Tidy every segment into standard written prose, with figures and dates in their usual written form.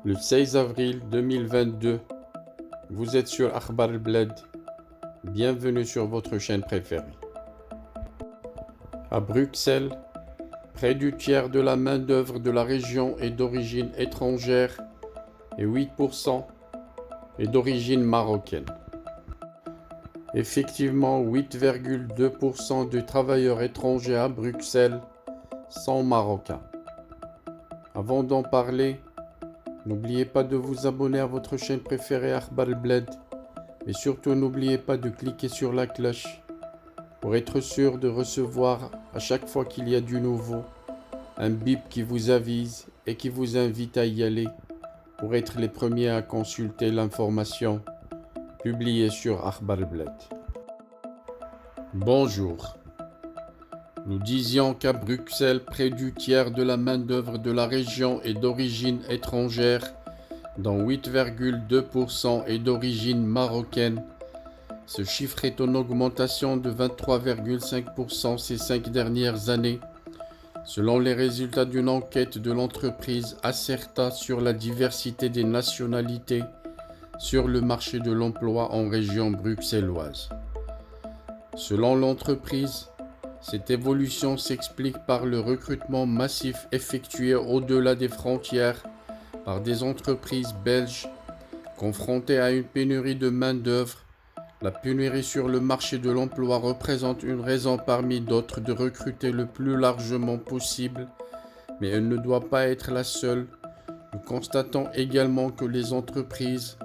Le 16 avril 2022, vous êtes sur Akhbar al-Bled. Bienvenue sur votre chaîne préférée. À Bruxelles, près du tiers de la main-d'œuvre de la région est d'origine étrangère et 8% est d'origine marocaine. Effectivement, 8,2% de travailleurs étrangers à Bruxelles sont marocains. Avant d'en parler, n'oubliez pas de vous abonner à votre chaîne préférée Akhbar al-Bled et surtout n'oubliez pas de cliquer sur la cloche pour être sûr de recevoir à chaque fois qu'il y a du nouveau un bip qui vous avise et qui vous invite à y aller pour être les premiers à consulter l'information publiée sur Akhbar al-Bled. Bonjour. Nous disions qu'à Bruxelles, près du tiers de la main-d'œuvre de la région est d'origine étrangère, dont 8,2% est d'origine marocaine. Ce chiffre est en augmentation de 23,5% ces 5 dernières années, selon les résultats d'une enquête de l'entreprise Acerta sur la diversité des nationalités sur le marché de l'emploi en région bruxelloise. Selon l'entreprise, cette évolution s'explique par le recrutement massif effectué au-delà des frontières par des entreprises belges confrontées à une pénurie de main-d'œuvre. La pénurie sur le marché de l'emploi représente une raison parmi d'autres de recruter le plus largement possible, mais elle ne doit pas être la seule. Nous constatons également que les entreprises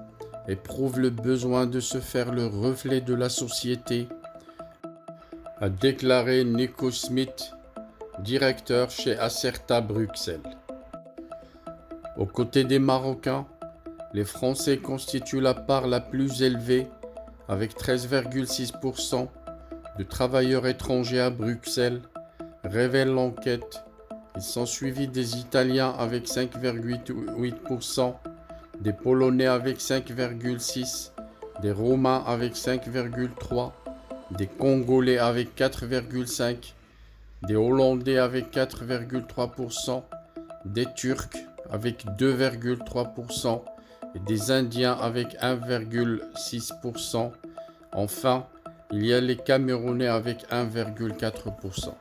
éprouvent le besoin de se faire le reflet de la société, a déclaré Nico Smith, directeur chez Acerta Bruxelles. Aux côtés des Marocains, les Français constituent la part la plus élevée, avec 13,6% de travailleurs étrangers à Bruxelles, révèle l'enquête. Ils sont suivis des Italiens avec 5,8%, des Polonais avec 5,6%, des Roumains avec 5,3%, des Congolais avec 4,5%, des Hollandais avec 4,3%, des Turcs avec 2,3% et des Indiens avec 1,6%. Enfin, il y a les Camerounais avec 1,4%.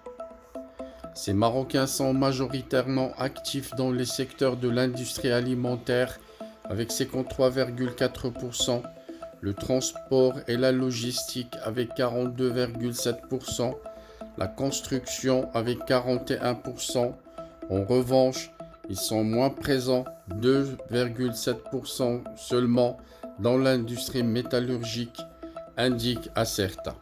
Ces Marocains sont majoritairement actifs dans les secteurs de l'industrie alimentaire avec 53,4%, le transport et la logistique avec 42,7%, la construction avec 41%. En revanche, ils sont moins présents, 2,7% seulement, dans l'industrie métallurgique, indique Acerta.